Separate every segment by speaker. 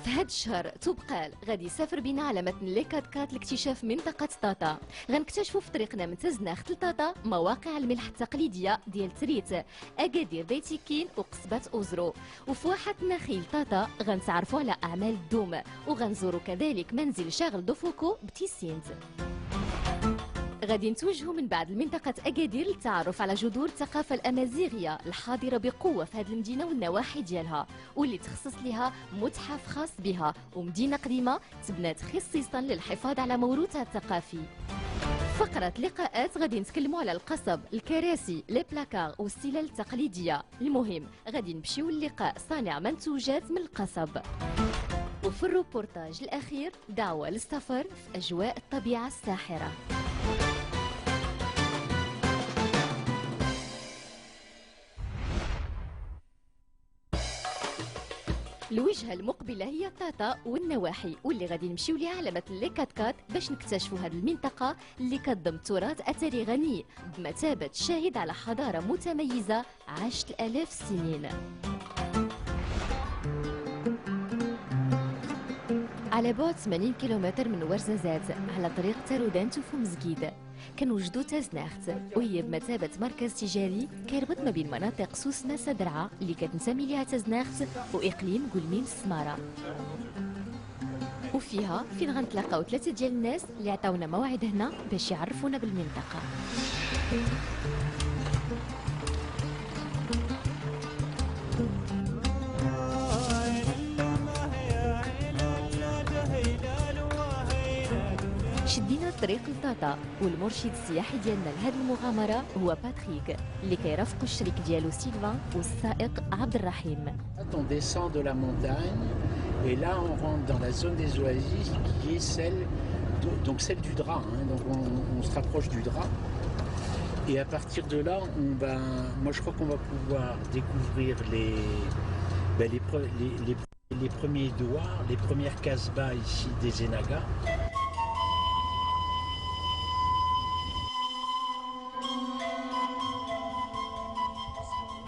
Speaker 1: في هذا الشهر توبقال غادي يسافر بنا على متن لي كات لاكتشاف منطقة طاطا. غنكتشفوا في طريقنا من تزناخت لطاطا مواقع الملح التقليدية ديال تريت، أكادير بيتيكين وقصبة أوزرو. وفي واحة نخيل طاطا غنتعرفوا على أعمال الدوم، وغنزوروا كذلك منزل شاغل دوفوكو بتيسينت. غادي نتوجهوا من بعد لمنطقة أكادير للتعرف على جذور الثقافة الأمازيغية الحاضرة بقوة في هذه المدينة والنواحي ديالها، واللي تخصص لها متحف خاص بها ومدينة قديمة تبنات خصيصا للحفاظ على موروثها الثقافي. فقرة لقاءات غادي نتكلموا على القصب، الكراسي، لي بلاكار والسلال التقليدية. المهم غادي نمشيو للقاء صانع منتوجات من القصب. وفي الروبورتاج الأخير دعوة للسفر في أجواء الطبيعة الساحرة. الوجهة المقبلة هي طاطا والنواحي، واللي غادي نمشيو ليها على مثل لي كات باش نكتشفوا هذه المنطقة اللي كتضم تراث أثري غني بمثابة شاهد على حضارة متميزة عاشت الآلاف السنين. على بعد 80 كيلومتر من ورزازات على طريق تارودانت وفومزكيد كنوجدوا تازناخت، وهي بمثابة مركز تجاري كيربط ما بين مناطق سوسنة سدرعة اللي كتنتمي لها تازناخت وإقليم قلمين السمارة. وفيها فين غنتلاقاو 3 ديال الناس اللي عطاونا موعد هنا باش يعرفونا بالمنطقة. شدينا الطريق لطاطا، والمرشد السياحي ديالنا لهذه المغامرة هو باتريك اللي كيرافقو الشريك ديالو سيلفان والسائق عبد الرحيم.
Speaker 2: On descend de la montagne et là on rentre dans la zone des oasis qui est celle du drap, hein, donc on se rapproche du drap et à partir de là moi je crois qu'on va pouvoir découvrir les premiers douars, les premières casbahs ici des Enagas.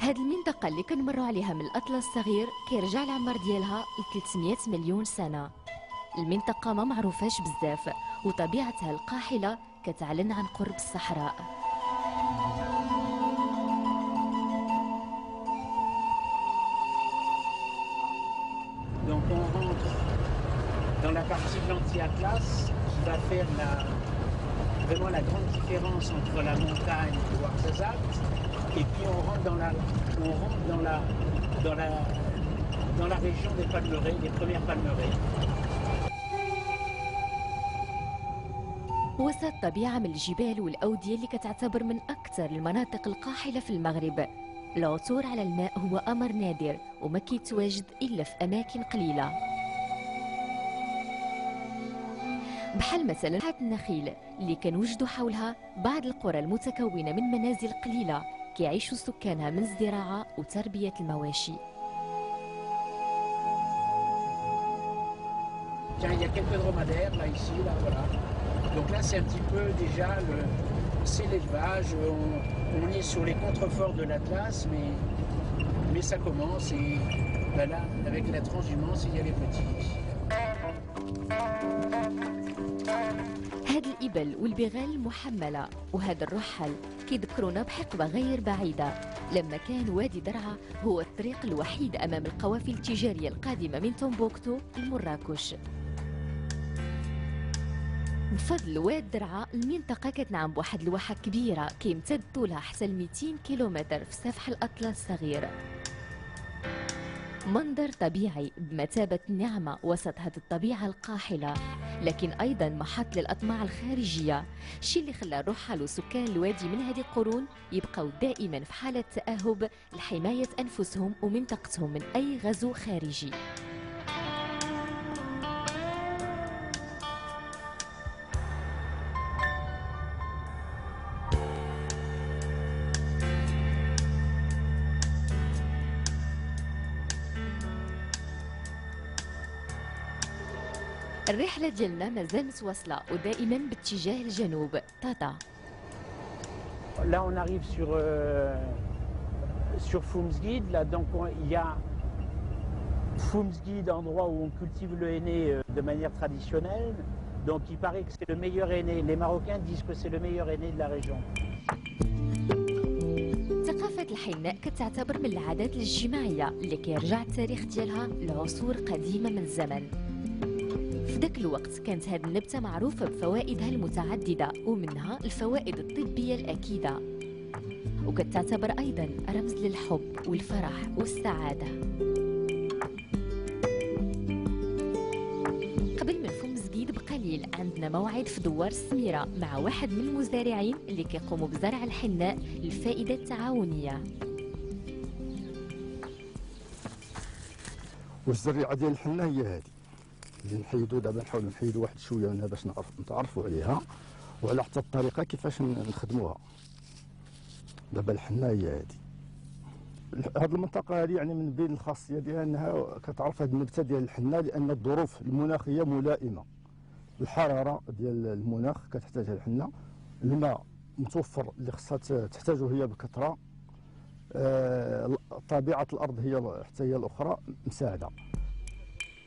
Speaker 1: هاد المنطقة اللي كنمروا عليها من الأطلس الصغير كيرجع العمر ديالها ل 300 مليون سنة. المنطقة ما معروفاش بزاف وطبيعتها القاحلة كتعلن عن قرب الصحراء.
Speaker 2: Donc on rentre dans la partie de l'anti-atlas qui va faire vraiment la grande différence entre la montagne et Ouarzazate. Et puis on rentre dans la région des palmeraies, les premières palmeraies.
Speaker 1: وسط طبيعة من الجبال والأودية اللي كتعتبر من أكثر المناطق القاحلة في المغرب. العثور على الماء هو أمر نادر وما كيتواجد إلا في أماكن قليلة، بحال مثلا حات النخيل اللي كنوجدوا حولها بعض القرى المتكونة من منازل قليلة كيعيشوا سكانها من الزراعة وتربية المواشي.
Speaker 2: Tiens, il y a quelques dromadaires là ici, là, voilà. Donc là c'est un petit peu déjà c'est l'élevage. On est sur les contreforts de l'Atlas, mais ça commence et ben là avec la transhumance il y a les petits.
Speaker 1: هاد الإبل والبغال المحملة وهذا الرحل كيذكرونا بحقبة غير بعيدة لما كان وادي درعا هو الطريق الوحيد أمام القوافل التجارية القادمة من تومبوكتو لمراكش. بفضل واد درعا المنطقة كتنعم بواحد الواحة كبيرة كيمتد طولها حتى ل 200 كيلومتر في سفح الأطلس الصغير. منظر طبيعي بمثابة نعمة وسط هذه الطبيعة القاحلة، لكن أيضا محط للأطماع الخارجية، الشيء اللي خلى الرحل وسكان الوادي من هذه القرون يبقوا دائما في حالة تأهب لحماية أنفسهم ومنطقتهم من أي غزو خارجي. الرحلة ديالنا مازال متواصلة ودائما باتجاه الجنوب طاطا.
Speaker 2: Là on arrive sur Foumsguide, là donc il y a Foumsguide, endroit où on cultive le henné de manière traditionnelle. Donc il paraît que c'est le meilleur henné. Les Marocains disent que c'est le meilleur henné de la région.
Speaker 1: ثقافة الحناء كتعتبر من العادات الاجتماعية اللي كيرجع التاريخ ديالها لعصور قديمة من الزمن. في ذاك الوقت كانت هذه النبتة معروفة بفوائدها المتعددة ومنها الفوائد الطبية الأكيدة، وكتعتبر أيضا رمز للحب والفرح والسعادة. قبل من فومزقيد بقليل عندنا موعد في دوار السميرة مع واحد من المزارعين اللي كيقوموا بزرع الحناء للفائدة التعاونية.
Speaker 3: والزريعة ديال الحناء هي هذه اللي نحيدو دابا، نحاولوا نحيدوا واحد شويه منها باش نتعرفوا عليها وعلى حتى الطريقه كيفاش نخدموها. دابا الحناء هي هذه. هذه المنطقه هذه يعني من بين الخاصيه ديالها انها كتعرف هذه النبته ديال الحناء لان الظروف المناخيه ملائمه. الحراره ديال المناخ كتحتاجها الحناء، الماء متوفر اللي خصها تحتاجه هي بكثره، طبيعه الارض هي حتى هي الاخرى مساعده.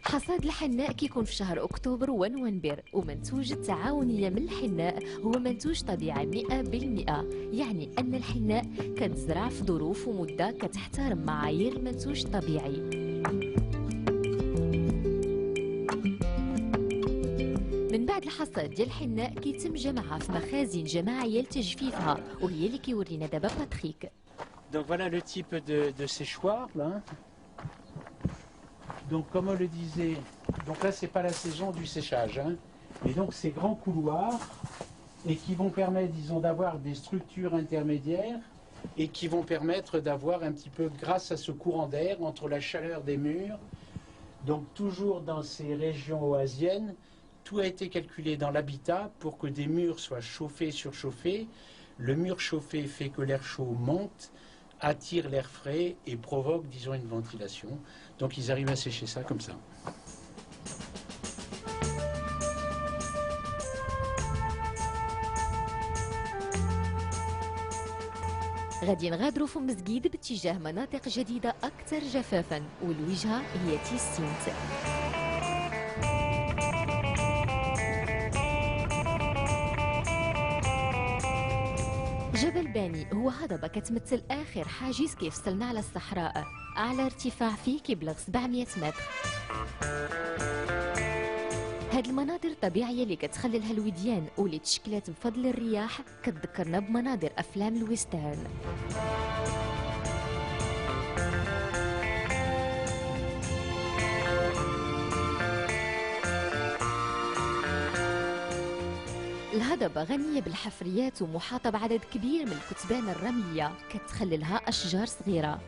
Speaker 1: حصاد الحناء كيكون في شهر أكتوبر ونوفمبر، ومنتوج التعاونية من الحناء هو منتوج طبيعي 100%، يعني أن الحناء كتزرع في ظروف ومدة كتحترم معايير المنتوج الطبيعي. من بعد الحصاد ديال الحناء كيتم جمعها في مخازن جماعية لتجفيفها، وهي اللي كيورينا دابا باتريك.
Speaker 2: Donc voilà le type de séchoir là. Donc comme on le disait, donc là c'est pas la saison du séchage, hein, mais donc ces grands couloirs et qui vont permettre, disons, d'avoir des structures intermédiaires et qui vont permettre d'avoir un petit peu, grâce à ce courant d'air, entre la chaleur des murs, donc toujours dans ces régions oasiennes, tout a été calculé dans l'habitat pour que des murs soient chauffés, surchauffés. Le mur chauffé fait que l'air chaud monte, attire l'air frais et provoque, disons, une ventilation. Donc ils arrivent à sécher ça comme ça.
Speaker 1: غادي نغادروا فومزقيد باتجاه مناطق جديدة أكثر جفافاً، والوجهة هي تيسينت. جبل باني هو هضبة كتمثل آخر حاجز كيفصلنا على الصحراء، أعلى ارتفاع فيه كيبلغ 700 متر. هاد المناظر الطبيعية اللي كتخللها الوديان واللي تشكلات بفضل الرياح كتذكرنا بمناظر أفلام الويسترن. الهضبة غنية بالحفريات ومحاطة بعدد كبير من الكتبان الرملية كتخللها أشجار صغيرة.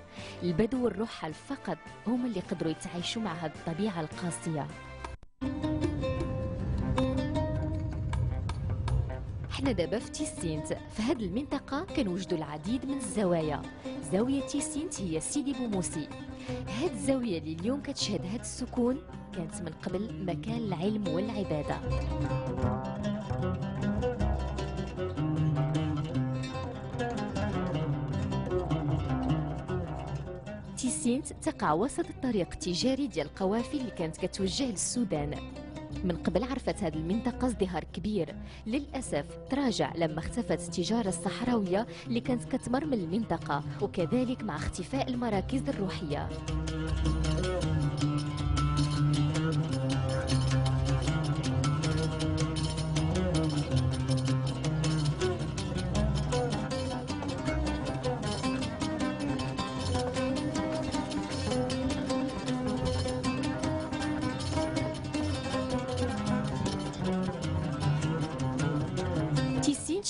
Speaker 1: البدو والرحل فقط هم اللي قدروا يتعايشوا مع هذه الطبيعة القاسية. حنا دابا في تيسينت. في هذه المنطقة كنوجدوا العديد من الزوايا. زاوية تيسينت هي سيدي بوموسي. هاد الزاوية اللي اليوم كتشهد هاد السكون كانت من قبل مكان العلم والعبادة. تيسينت تقع وسط الطريق التجاري ديال القوافل اللي كانت كتوجه للسودان. من قبل عرفت هذه المنطقة ازدهار كبير، للأسف تراجع لما اختفت التجارة الصحراوية اللي كانت كتمر من المنطقة، وكذلك مع اختفاء المراكز الروحية.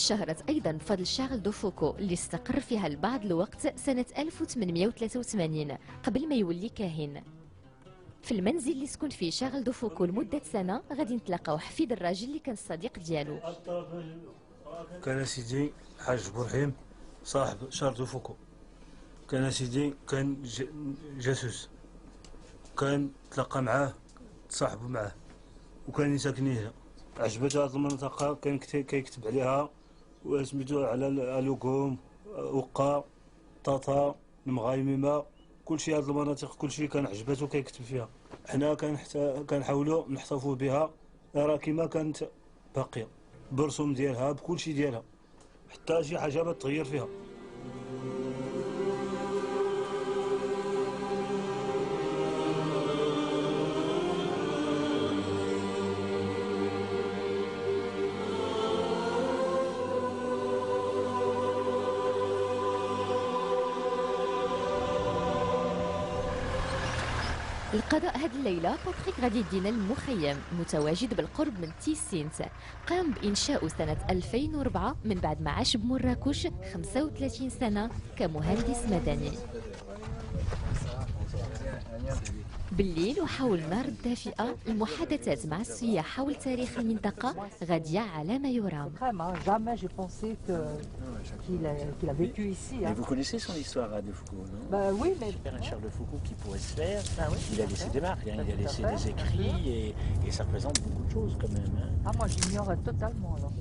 Speaker 1: اشتهرت أيضا بفضل شارل دو فوكو اللي استقر فيها لبعض الوقت سنة 1883 قبل ما يولي كاهن. في المنزل اللي سكن فيه شارل دو فوكو لمدة سنة غادي نتلاقاو حفيد الراجل اللي كان الصديق ديالو.
Speaker 4: كان سيدي حاج برهيم صاحب شارل دو فوكو، كان سيدي كان جاسوس، كان تلاقى معاه تصاحبوا معاه وكان يساكن هنا. عجبته هذه المنطقة، كان كيكتب عليها وسميتو على اللوكوم وقا طاطا المغايميمة كلشي هاد المناطق كلشي كان عجباتو كيكتب فيها. حنا كنحاولوا نحتفظوا بها راه كيما كانت باقيه بالرسوم ديالها بكلشي ديالها حتى شي حاجه ما تغير فيها.
Speaker 1: القضاء هذه الليلة باتريك غادي يدينا المخيم المتواجد بالقرب من تيسينت. قام بإنشاؤه سنة 2004 من بعد ما عاش بمراكش 35 سنة كمهندس مدني. بالليل وحول النار الدافئة المحادثات مع السياح حول تاريخ المنطقة غادية على ما يرام.
Speaker 5: Qu'il a vécu ici.
Speaker 2: Mais vous connaissez son histoire de Foucault, non?
Speaker 5: Bah oui, mais
Speaker 2: Un Charles de Foucault qui pourrait se faire.
Speaker 5: Ah oui.
Speaker 2: Il a laissé des marques, hein, il a laissé des écrits et ça représente beaucoup de choses quand même. Hein.
Speaker 5: ah, moi j'ignore totalement alors.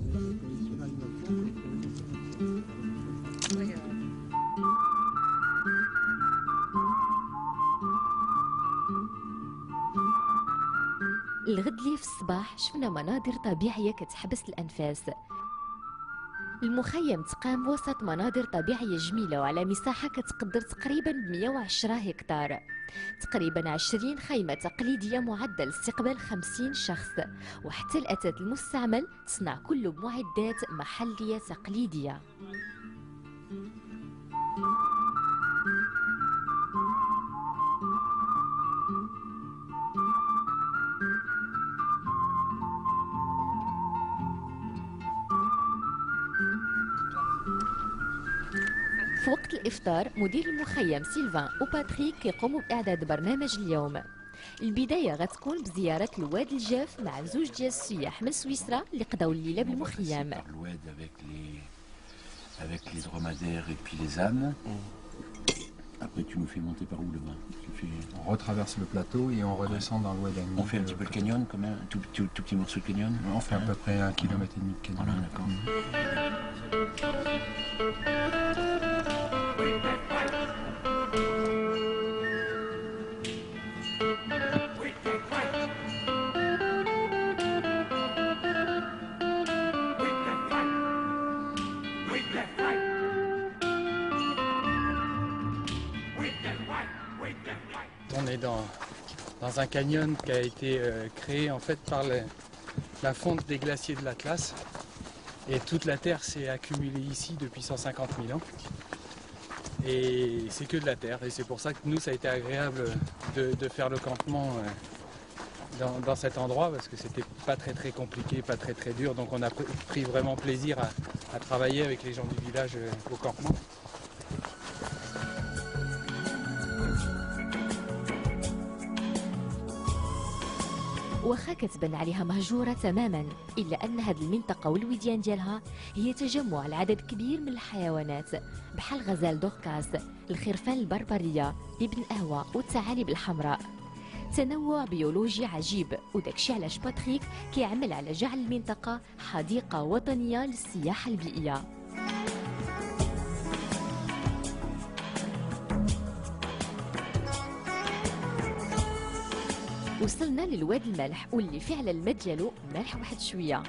Speaker 1: الغد لي في الصباح شفنا مناظر طبيعية كتحبس الأنفاس. المخيم تقام وسط مناظر طبيعية جميلة وعلى مساحة كتقدر تقريبا ب 110 هكتار. تقريبا 20 خيمة تقليدية معدة لاستقبال 50 شخص، وحتى الأثاث المستعمل تصنع كله بمعدات محلية تقليدية. في وقت الإفطار مدير المخيم سيلفان وباتريك كيقوموا بإعداد برنامج اليوم. البداية غتكون بزيارة الواد الجاف مع زوج ديال السياح من سويسرا اللي قضاو الليلة بالمخيم.
Speaker 2: Avec les dromadaires et puis les ânes. Après, tu nous fais monter par où le bas?
Speaker 6: On retraverse le plateau et on redescend dans l'oued.
Speaker 2: On fait un petit peu le canyon, quand même, un tout petit morceau de canyon.
Speaker 6: On fait à peu près 1,5 km de canyon.
Speaker 2: Voilà, d'accord.
Speaker 7: On est dans un canyon qui a été créé en fait par la fonte des glaciers de l'Atlas. Et toute la terre s'est accumulée ici depuis 150 000 ans. Et c'est que de la terre. Et c'est pour ça que nous, ça a été agréable de faire le campement dans cet endroit, parce que c'était pas très compliqué, pas très dur. Donc on a pris vraiment plaisir à travailler avec les gens du village au campement.
Speaker 1: واخا كتبان عليها مهجورة تماما، إلا أن هذه المنطقة والوديان ديالها هي تجمع لعدد كبير من الحيوانات بحال غزال دوركاس، الخرفان البربرية، ابن قهوة والثعالب الحمراء. تنوع بيولوجي عجيب، وداكشي علاش باتريك كيعمل على جعل المنطقة حديقة وطنية للسياحة البيئية. وصلنا للواد المالح واللي فعلا الماء ديالو مالح واحد شويه.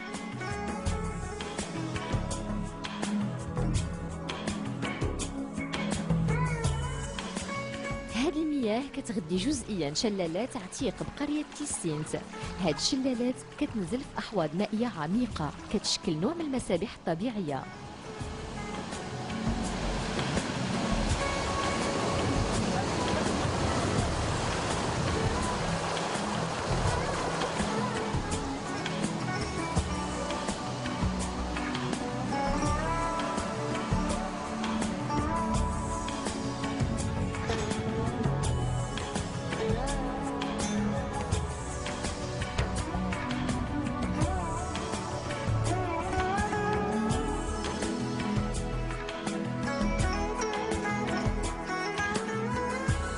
Speaker 1: هاد المياه كتغذي جزئيا شلالات عتيق بقريه تيسينت. هاد الشلالات كتنزل في احواض مائيه عميقه كتشكل نوع من المسابح الطبيعيه.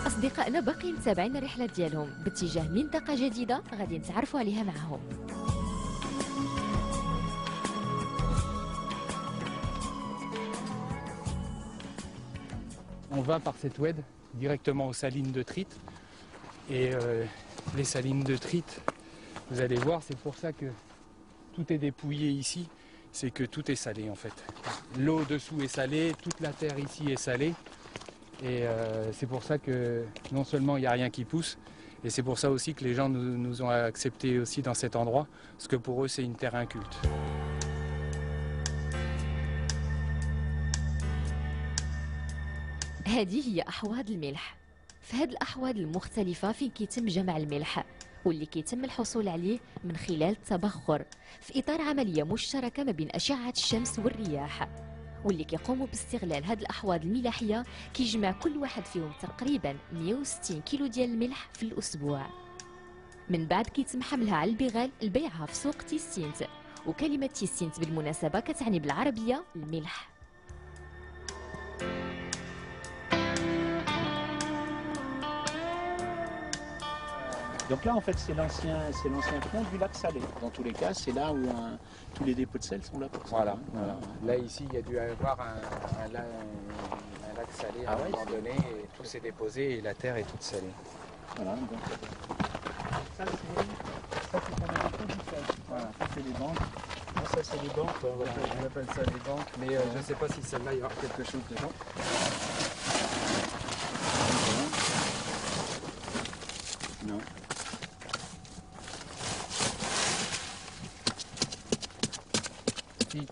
Speaker 1: أصدقائنا باقي متابعين الرحلة ديالهم باتجاه منطقة جديدة غادي نتعرفوا عليها معهم.
Speaker 7: On va par cette oued directement aux salines de Trite. Et les salines de Trite, vous allez voir, c'est pour ça que tout est dépouillé ici, c'est que tout est salé en fait. L'eau dessous est salée, toute la terre ici est salée. Et c'est pour ça que non seulement il n'y a rien qui pousse, et c'est pour ça aussi que les gens nous ont acceptés aussi dans cet endroit, parce que pour eux c'est une terre inculte.
Speaker 1: هذه هي أحواض الملح. في هذه الأحواض المختلفة فين كيتم جمع الملح واللي كيتم الحصول عليه من خلال التبخر في إطار عملية مشتركة ما بين أشعة الشمس والرياح، واللي كيقوموا باستغلال هذه الأحواض الملاحية كيجمع كل واحد فيهم تقريبا 160 كيلو ديال الملح في الأسبوع. من بعد كيتم حملها على البغال لبيعها في سوق تيسينت، وكلمة تيسينت بالمناسبة كتعني بالعربية الملح.
Speaker 2: Donc là, en fait, c'est l'ancien pont du lac Salé. Dans tous les cas, c'est là où tous les dépôts de sel sont là pour ça.
Speaker 7: Voilà, voilà. Là, ici, il y a dû avoir un lac salé à un moment donné, et tout s'est déposé et la terre est toute salée.
Speaker 2: Voilà, donc ça, c'est qu'on a un peu du sel. Voilà, ça, c'est les banques. Ça, c'est les banques. Voilà.
Speaker 7: On appelle ça les banques, mais je ne sais pas si celle-là, il y aura quelque chose dedans.
Speaker 2: Non.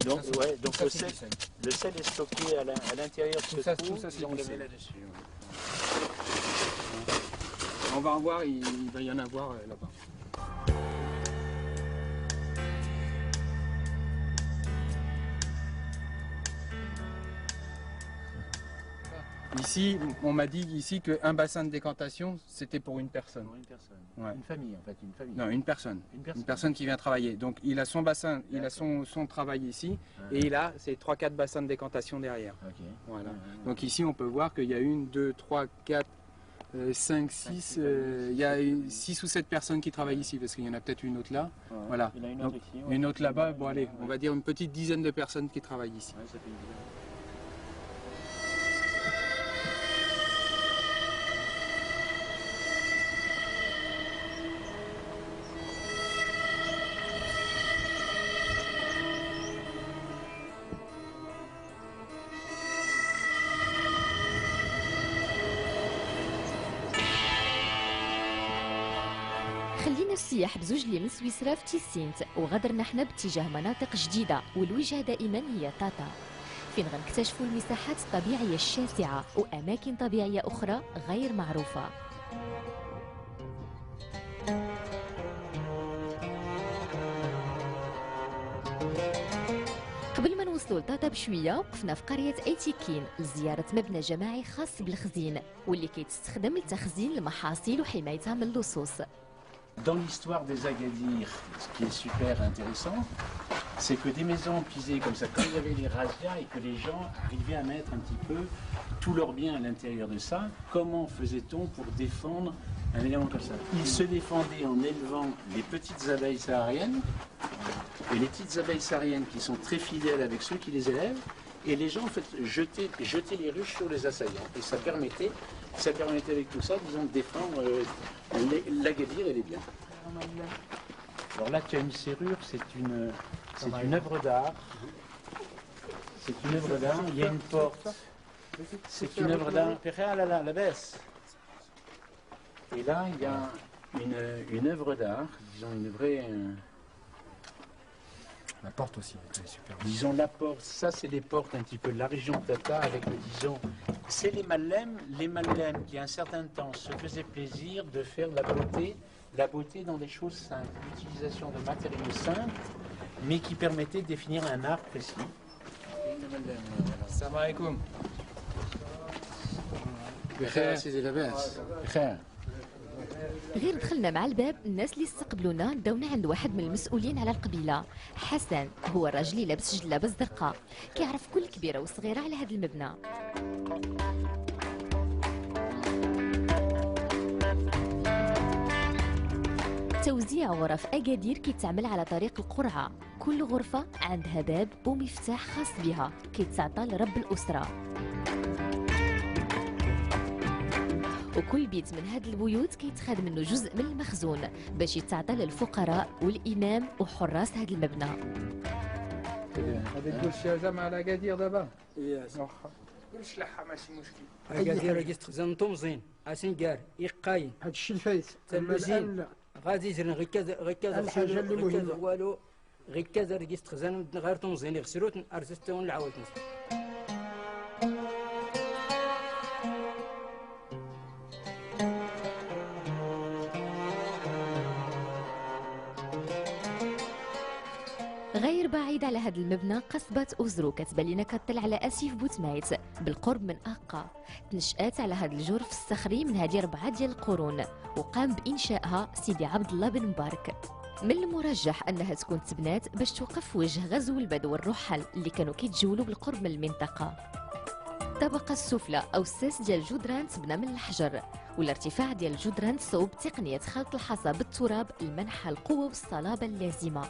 Speaker 2: Donc, ouais, donc le sel est stocké à l'intérieur de ce trou,
Speaker 7: c'est
Speaker 2: on le
Speaker 7: du
Speaker 2: met
Speaker 7: sel.
Speaker 2: là-dessus.
Speaker 7: On va en voir, il va y en avoir là-bas. Ici, on m'a dit ici qu'un bassin de décantation, c'était pour une personne.
Speaker 2: Pour une personne.
Speaker 7: Ouais.
Speaker 2: Une famille, en fait, une famille.
Speaker 7: Non, une personne. Une personne qui vient travailler. Donc il a son bassin, il a son travail ici, et il a ses 3-4 bassins de décantation derrière.
Speaker 2: Ok.
Speaker 7: Voilà. Donc ici, on peut voir qu'il y a 1, 2, 3, 4, 5, 6, il y a 6 ou 7 personnes qui travaillent ici, parce qu'il y en a peut-être une autre là.
Speaker 2: Ouais.
Speaker 7: Voilà.
Speaker 2: Il y en a une
Speaker 7: Donc,
Speaker 2: autre ici. Ouais.
Speaker 7: une autre là-bas, bon allez, on va dire une petite dizaine de personnes qui travaillent ici.
Speaker 2: Ouais, ça fait une dizaine.
Speaker 1: خلينا السياح بزوج لي من سويسرا في تيسينت، وغادرنا حنا باتجاه مناطق جديدة، والوجهة دائما هي طاطا، فين غنكتشفوا المساحات الطبيعية الشاسعة وأماكن طبيعية أخرى غير معروفة. قبل ما نوصلوا لطاطا بشوية وقفنا في قرية أيتيكين لزيارة مبنى جماعي خاص بالخزين واللي كيتستخدم لتخزين المحاصيل وحمايتها من اللصوص.
Speaker 2: Dans l'histoire des Agadir, ce qui est super intéressant, c'est que des maisons pisées comme ça, quand il y avait les razzias et que les gens arrivaient à mettre un petit peu tous leurs biens à l'intérieur de ça, comment faisait-on pour défendre un élément comme ça? Ils se défendaient en élevant les petites abeilles sahariennes, et les petites abeilles sahariennes qui sont très fidèles avec ceux qui les élèvent, et les gens en fait jetaient les ruches sur les assaillants, et ça permettait avec tout ça, disons, de défendre l'Agadir et les biens. Alors là, tu as une serrure, c'est une œuvre d'art. C'est une œuvre d'art, il y a une porte. C'est une œuvre d'art. La baisse. Et là, il y a une œuvre d'art, disons une vraie...
Speaker 6: La porte aussi, elle est super.
Speaker 2: Disons la porte, ça c'est les portes un petit peu de la région de Tata avec le disons, c'est les Malem qui à un certain temps se faisaient plaisir de faire la beauté dans des choses simples, l'utilisation de matériaux simples, mais qui permettaient de définir un art précis.
Speaker 7: Salam alaikum.
Speaker 2: بخير سيدي لاباس بخير.
Speaker 1: غير دخلنا مع الباب الناس اللي استقبلونا داونا عند واحد من المسؤولين على القبيله. حسن هو الراجل اللي لابس جلابه زرقاء كيعرف كل كبيره وصغيره على هذا المبنى. توزيع غرف أكادير كيتعمل على طريق القرعة، كل غرفة عندها باب ومفتاح خاص بها كيتعطى لرب الأسرة. وكل بيت من هاد البيوت كيتخاد منه جزء من المخزون باش يتعطى للفقراء والإمام وحراس هاد المبنى.
Speaker 7: غادي تقول شي حاجه مع اكادير دابا؟
Speaker 2: واخا كلش لحها ماشي مشكل.
Speaker 8: اكادير غادي تخزن طمزين اسنكار يقاين
Speaker 2: هذا الشيء الفايت
Speaker 8: تلمزين غادي يجري غير كذا
Speaker 2: الحاجه اللي مهمه
Speaker 8: والو غير كذا غادي تخزن غير طمزين يغسلوا ارزت ونعاود
Speaker 1: غير بعيد على هذا المبنى قصبة أوزرو كتبان لنا كطل على أسيف بوتمايت بالقرب من أقا. تنشأت على هذا الجرف الصخري من هذه 4 ديال القرون وقام بإنشائها سيدي عبد الله بن مبارك. من المرجح أنها تكون تبنات باش توقف في وجه غزو البدو والرحل اللي كانوا كيتجولوا بالقرب من المنطقة. الطبقة السفلى أو الساس ديال الجدران تبنى من الحجر والارتفاع ديال الجدران صوب تقنية خلط الحصى بالتراب المنحى القوة والصلابة اللازمة.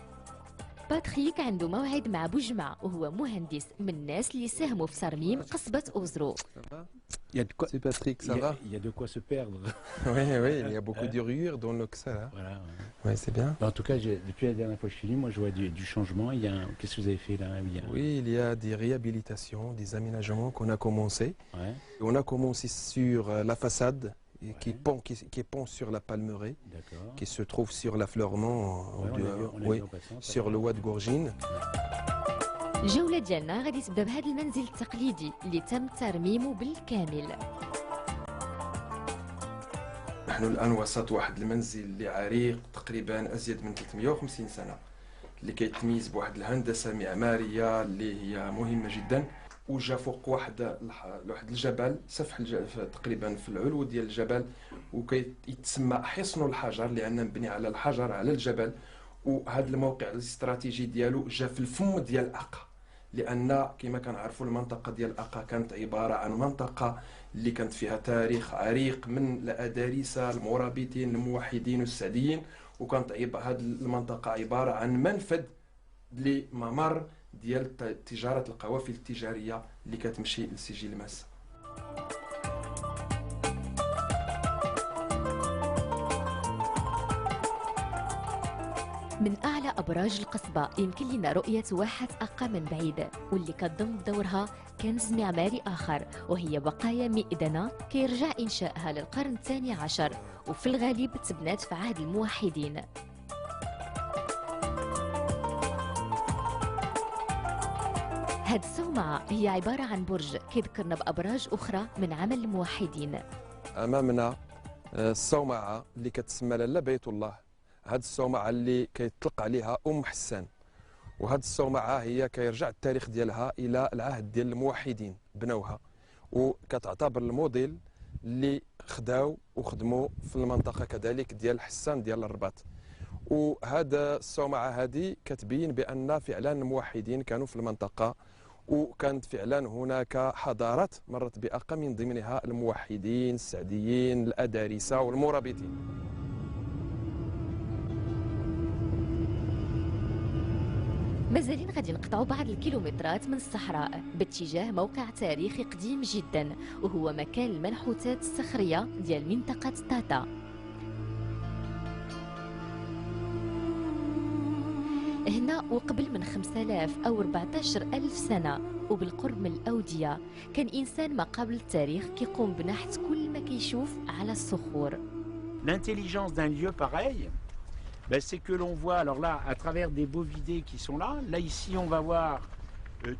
Speaker 1: باتريك عنده موعد مع بوجمع وهو مهندس من الناس اللي ساهموا في ترميم قصبة أوزرو.
Speaker 9: C'est Patrick, ça va?
Speaker 10: Il y a de quoi se perdre.
Speaker 9: Oui, oui, il y a beaucoup d'urures dans l'Oxa.
Speaker 10: Voilà.
Speaker 9: Oui, c'est bien.
Speaker 10: En tout cas, depuis la dernière fois que je suis venu, moi je vois du changement. Qu'est-ce que vous avez fait là?
Speaker 9: Oui, il y a des réhabilitations, des aménagements qu'on a commencé.
Speaker 10: Ouais.
Speaker 9: On a commencé sur la façade qui pend sur la palmeraie, qui se trouve sur l'affleurement sur le Ouad de Gourgine.
Speaker 1: الجولة ديالنا غادي تبدا بهذا المنزل التقليدي اللي تم ترميمه بالكامل.
Speaker 9: نحن الآن وسط واحد المنزل اللي عريق تقريبا أزيد من 350 سنة اللي كيتميز بواحد الهندسة معمارية اللي هي مهمة جدا وجا فوق واحد الجبل سفح تقريبا في العلو ديال الجبل وكيتسمى حصن الحجر لأنه مبني على الحجر على الجبل. وهذا الموقع الاستراتيجي ديالو جا في الفم ديال أقا لأن كما كنعرفوا المنطقة ديال أقا كانت عبارة عن منطقة اللي كانت فيها تاريخ عريق من الأدارسة المرابطين الموحدين والسعديين وكانت هذه المنطقة عبارة عن منفذ لممر ديال تجارة القوافل التجارية اللي كتمشي لسجل ماس.
Speaker 1: من أعلى أبراج القصبة يمكن لنا رؤية واحة أقا من بعيد واللي كتضم بدورها كنز معماري آخر وهي بقايا مئذنة كيرجع إنشائها للقرن الثاني عشر وفي الغالب تبنات في عهد الموحدين. هاد الصومعة هي عبارة عن برج كيذكرنا بأبراج أخرى من عمل الموحدين.
Speaker 9: أمامنا الصومعة اللي كتسمى لاله بيت الله. هاد الصومعة اللي كيطلق عليها حسان وهاد الصومعة هي كيرجع التاريخ ديالها إلى العهد ديال الموحدين بنوها وكتعتبر الموديل اللي خداو وخدموا في المنطقة كذلك ديال حسان ديال الرباط. وهذا الصومعة هذه كتبين بأن فعلا الموحدين كانوا في المنطقة وكانت فعلا هناك حضارات مرت بأقا من ضمنها الموحدين السعديين الأدارسة والمرابطين.
Speaker 1: مازالين غادي نقطعوا بعض الكيلومترات من الصحراء باتجاه موقع تاريخي قديم جدا وهو مكان المنحوتات الصخرية ديال منطقة طاطا. هنا وقبل من 5000 أو 14000 سنة وبالقرب من الأودية كان إنسان ما قبل التاريخ كيقوم بنحت كل ما كيشوف على الصخور.
Speaker 2: L'intelligence d'un lieu pareil, ben, c'est que l'on voit, alors là, à travers des bovidés qui sont là, là ici on va voir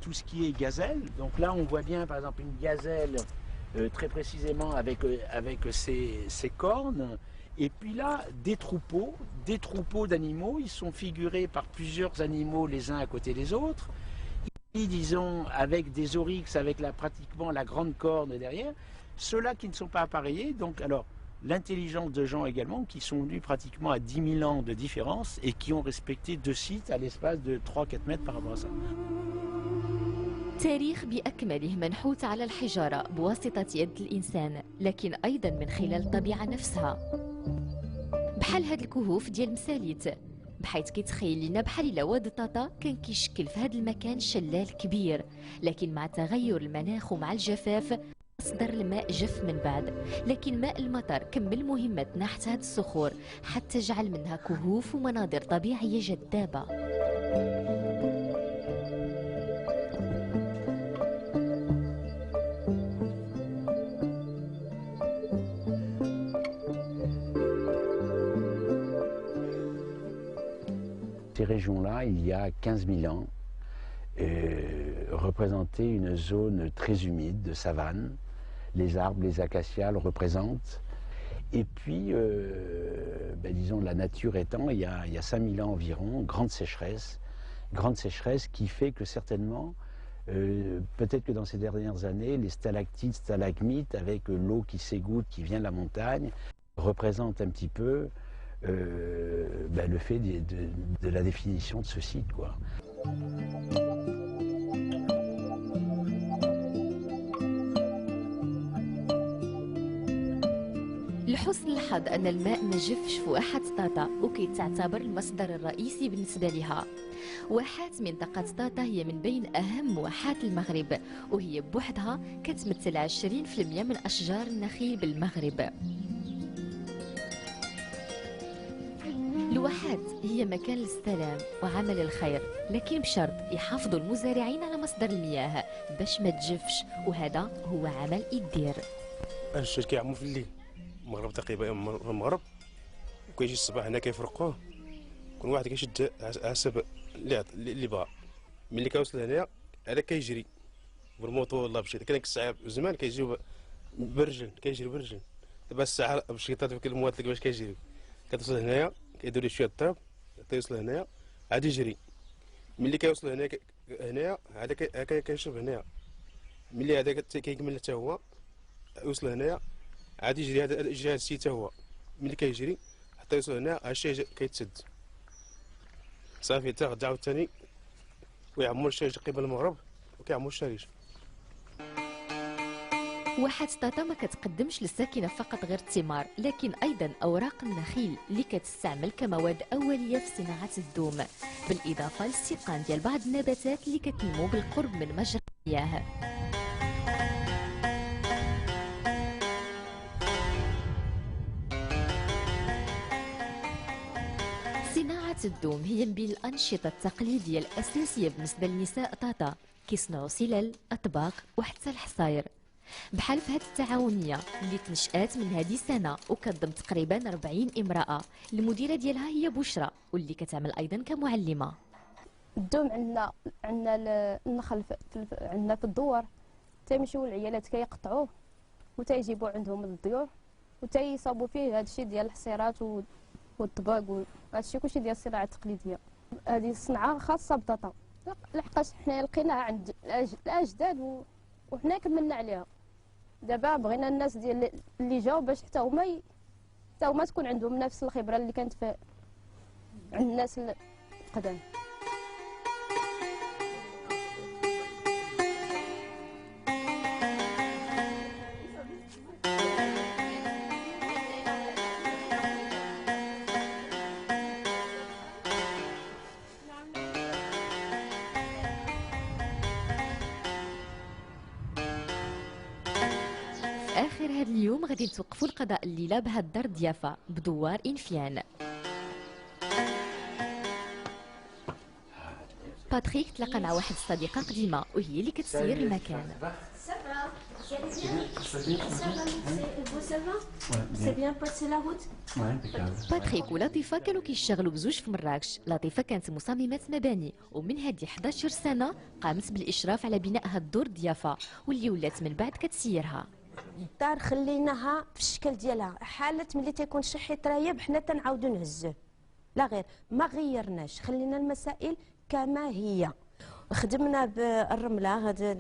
Speaker 2: tout ce qui est gazelle. Donc là on voit bien par exemple une gazelle très précisément avec ses cornes. Et puis là, des troupeaux d'animaux, ils sont figurés par plusieurs animaux les uns à côté des autres. Et, disons, avec des oryx, avec pratiquement la grande corne derrière, ceux-là qui ne sont pas appareillés. Donc alors, l'intelligence de gens également qui sont venus pratiquement à 10 000 ans de différence et qui ont respecté 2 sites à l'espace de 3-4 mètres par rapport à ça.
Speaker 1: تاريخ بأكمله منحوت على الحجارة بواسطة يد الإنسان لكن أيضا من خلال الطبيعة نفسها بحال هاد الكهوف ديال مساليت بحيث كيتخيل لنا بحال إلا واد طاطا كان كيشكل في هاد المكان شلال كبير لكن مع تغير المناخ ومع الجفاف تصدر الماء جف من بعد، لكن ماء المطر كمل مهمة نحت هذه الصخور حتى جعل منها كهوف ومناظر طبيعية جذابة.
Speaker 10: Ces régions-là, il y a 15 000 ans, représentaient une zone très humide de savane. Les arbres, les acacias le représentent. Et puis, disons, la nature étant, il y a 5 000 ans environ, grande sécheresse qui fait que certainement, peut-être que dans ces dernières années, les stalactites, stalagmites, avec l'eau qui s'égoutte, qui vient de la montagne, représentent un petit peu le fait de la définition de ce site, quoi.
Speaker 1: لحسن الحظ أن الماء ما جفش في واحات طاطا وكيتعتبر المصدر الرئيسي بالنسبة لها. واحات منطقة طاطا هي من بين أهم واحات المغرب، وهي بوحدها كتمثل 20% من أشجار النخيل بالمغرب. الواحات هي مكان للسلام وعمل الخير، لكن بشرط يحافظوا المزارعين على مصدر المياه باش ما تجفش، وهذا هو عمل يدير.
Speaker 11: الشجر كيعمو في الليل المغرب تقريبا، المغرب وكيجي الصباح هنا كيفرقوه، كل واحد كيشد حسب اللي بغا. ملي كيوصل هنايا هذا كيجري بالموطور ولا بشي، كان الساعه زمان كيجيو برجل، كيجري برجل. دابا الساعه بشيطات في كل المواطن باش كيجري، كتوصل هنايا كيدير ليه شويه الطراب حتى يوصل هنايا عاد يجري. ملي كيوصل هنايا هذا كيشرب هنايا، ملي هذا كيكمل حتى هو يوصل هنايا عاد يجري، هذا يجري هذا الشيء حتى هو. ملي كيجري حتى يوصل هنا هذا الشيء كيتسد صافي، حتى غدا عاوتاني ويعمر الشارج قبل المغرب وكيعمر الشارج.
Speaker 1: واحات طاطا ما كتقدمش للساكنه فقط غير الثمار، لكن ايضا اوراق النخيل اللي كتستعمل كمواد اوليه في صناعه الدوم، بالاضافه للاستيقان ديال بعض النباتات اللي كتنمو بالقرب من مجرى المياه. صناعة الدوم هي من بين الأنشطة التقليدية الأساسية بالنسبة لنساء طاطا، كيصنعوا سلال، أطباق وحتى الحصاير. بحال في هذه التعاونية اللي تنشأت من هذه السنة وكتضم تقريبا 40 امرأة، المديرة ديالها هي بشرى واللي كتعمل أيضا كمعلمة.
Speaker 12: الدوم عندنا النخل عندنا في الدور، تيمشيو العيالات كيقطعوه وتيجيبوا عندهم الضيوف وتيصابوا فيه هذا الشيء ديال الحصيرات والطباق وهذا الشيء كلشي ديال الصناعه التقليديه. هذه الصنعه خاصه بطاطا، لحقاش حنا لقيناها عند الاجداد وحنا كملنا عليها. دابا بغينا الناس ديال اللي جاو باش حتى هما تكون عندهم نفس الخبره اللي كانت في عند الناس القدام.
Speaker 1: آخر هذا اليوم غادي نتوقفوا لقضاء الليلة بهاد الدار ضيافة بدوار إنفيان. باتريك تلاقى مع واحد الصديقة قديمة وهي اللي كتسير المكان. باتريك ولطيفة كانوا كيشتغلوا بزوج في مراكش. لطيفة كانت مصممة مباني، ومن هذه 11 سنة قامت بالإشراف على بناء هاد الدور ضيافة واللي ولات من بعد كتسيرها.
Speaker 13: الدار خليناها في الشكل ديالها، حالة ملي تيكون شي حيط رايب حنا تنعاودو نهزوه، لا غير ما غيرناش، خلينا المسائل كما هي. خدمنا بالرمله، هذا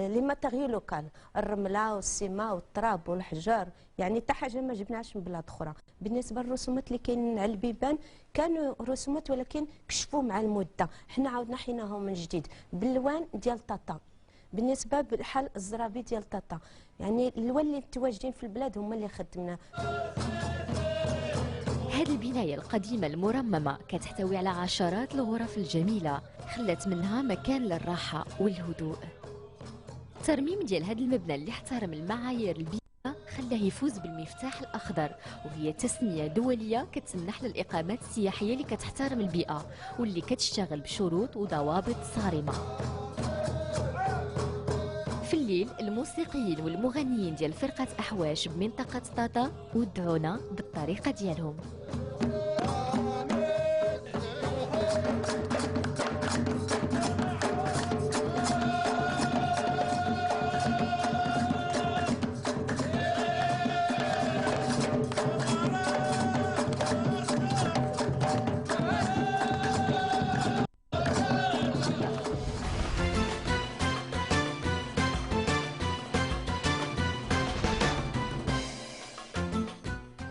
Speaker 13: لي ماتيريال لوكال، الرمله والسيما والتراب والحجار، يعني حتى حاجه ما جبناهاش من بلاد اخرى. بالنسبه للرسومات اللي كاينين على البيبان كانوا رسومات ولكن كشفوا مع المده، حنا عاودنا حيناهم من جديد باللوان ديال طاطا. بالنسبه بحال الزرابي ديال طاطا، يعني الالوان اللي متواجدين في البلاد هما اللي خدمنا.
Speaker 1: هذه البناية القديمة المرممة كتحتوي على عشرات الغرف الجميلة، خلت منها مكان للراحة والهدوء. الترميم ديال هذا المبنى اللي احترم المعايير البيئة خلاه يفوز بالمفتاح الأخضر، وهي تسمية دولية كتسمح للإقامات السياحية اللي كتحترم البيئة واللي كتشتغل بشروط وضوابط صارمة. في الليل الموسيقيين والمغنيين ديال فرقة أحواش بمنطقة طاطا ودعونا بالطريقة ديالهم.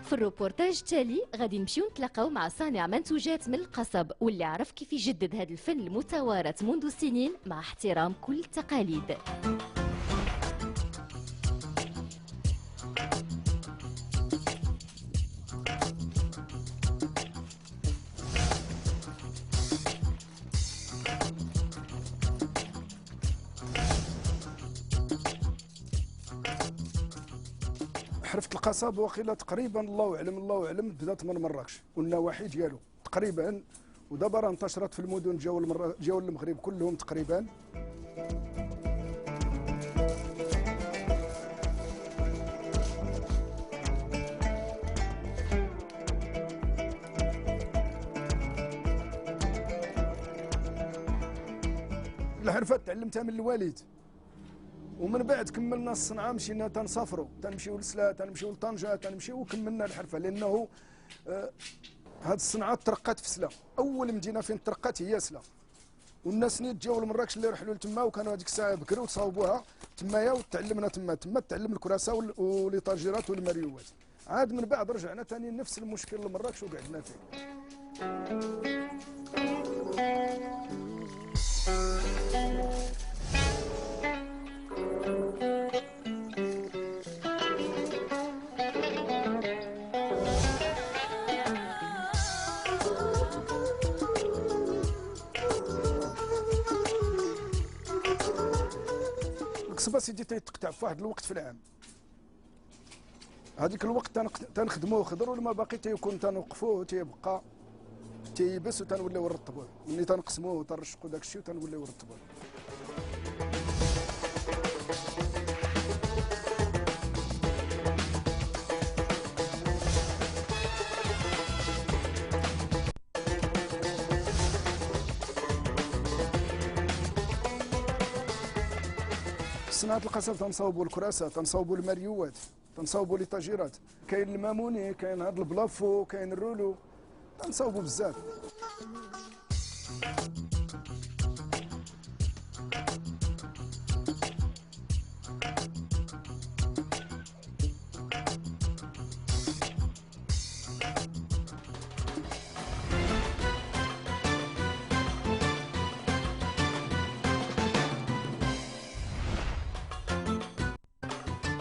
Speaker 1: في الروبورتاج التالي غادي نمشيو نتلاقاو مع صانع منتوجات من القصب واللي عرف كيف يجدد هذا الفن المتوارث منذ سنين مع احترام كل التقاليد.
Speaker 14: حرفة القصب واخيلا تقريبا الله اعلم بدات من مراكش والنواحي ديالو تقريبا، ودابا راه انتشرت في المدن ديال المغرب كلهم تقريبا. الحرفة تعلمتها من الوالد، ومن بعد كملنا الصنعه، مشينا تنسافروا، تنمشيو لسلا، تنمشيو لطنجه، تنمشيو وكملنا الحرفه، لانه هذه الصنعه ترقات في سلا. اول مدينه فين ترقات هي سلا، والناس نيت جاو لمراكش اللي رحلوا لتما، وكانوا هذيك الساعه بكروا وتصاوبوها تمايا، وتعلمنا تما تعلم الكراسه وليطاجيرات والمريوات. عاد من بعد رجعنا ثاني نفس المشكل لمراكش وقعدنا فيه. القصبه سيدي تيتقطع في واحد الوقت في العام، هذيك الوقت تنخدموه خضر، ولما باقي تيكون تنوقفوه تيبقى تيبس وتنوليو نرطبوه، ملي تنقسموه وتنرشقوا داك الشيء وتنوليو نرطبوه. صناعة القصب تنصاوبوا الكراسة، تنصاوبوا المريوات، تنصاوبوا ليطاجيرات، كاين الماموني، كاين هذا البلافو، كاين الرولو، تنصاوبوا بزاف.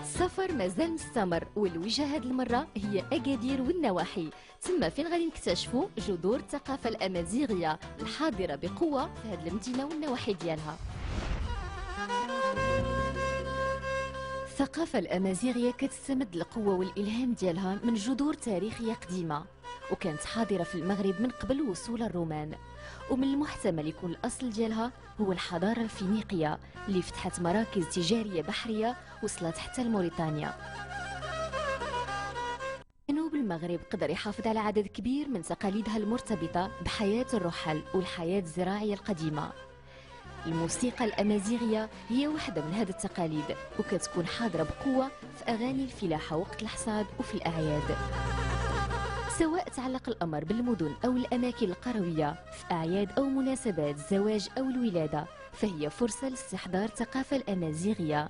Speaker 1: السفر مازال مستمر، والوجهة هذه المرة هي أكادير والنواحي، تما فين غادي نكتشفوا جذور الثقافة الأمازيغية الحاضرة بقوة في هذه المدينة والنواحي ديالها. الثقافة الأمازيغية كتستمد القوة والإلهام ديالها من جذور تاريخية قديمة، وكانت حاضرة في المغرب من قبل وصول الرومان، ومن المحتمل يكون الأصل ديالها هو الحضارة الفينيقية اللي فتحت مراكز تجارية بحرية وصلت حتى لموريتانيا. جنوب المغرب قدر يحافظ على عدد كبير من تقاليدها المرتبطة بحياة الرحل والحياة الزراعية القديمة. الموسيقى الأمازيغية هي واحدة من هذه التقاليد، وكتكون حاضرة بقوة في أغاني الفلاحة وقت الحصاد وفي الأعياد. سواء تعلق الأمر بالمدن أو الأماكن القروية في أعياد أو مناسبات الزواج أو الولادة، فهي فرصة لاستحضار الثقافة الأمازيغية.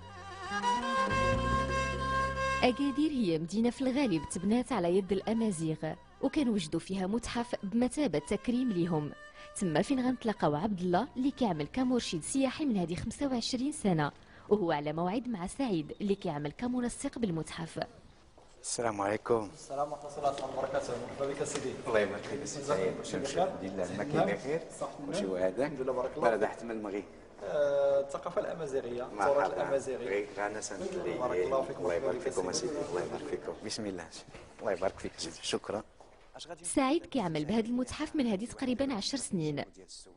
Speaker 1: أكادير هي مدينة في الغالب تبنات على يد الأمازيغ، وكان وجدوا فيها متحف بمثابة تكريم لهم. تما فين غنتلاقاو عبد الله اللي كيعمل كمرشد سياحي من هذه 25 سنة، وهو على موعد مع سعيد اللي كيعمل كمنسق بالمتحف.
Speaker 15: السلام عليكم.
Speaker 16: السلام ورحمة الله وبركاته. مرحبا بك سيدي.
Speaker 15: الله يبارك فيك سيدي سعيد. واش نمشي الحمد لله الماكين بخير. واش هو هذا؟
Speaker 16: الحمد لله بارك الله.
Speaker 15: هذا حتى من المغرب.
Speaker 16: الثقافه الامازيغيه، التراث الامازيغي.
Speaker 15: بارك الله فيكم. الله يبارك فيكم سيدي، الله يبارك فيكم. بسم الله، الله يبارك فيك سيدي، شكرا.
Speaker 1: سعيد كيعمل بهذا المتحف من هذه تقريبا 10 سنين،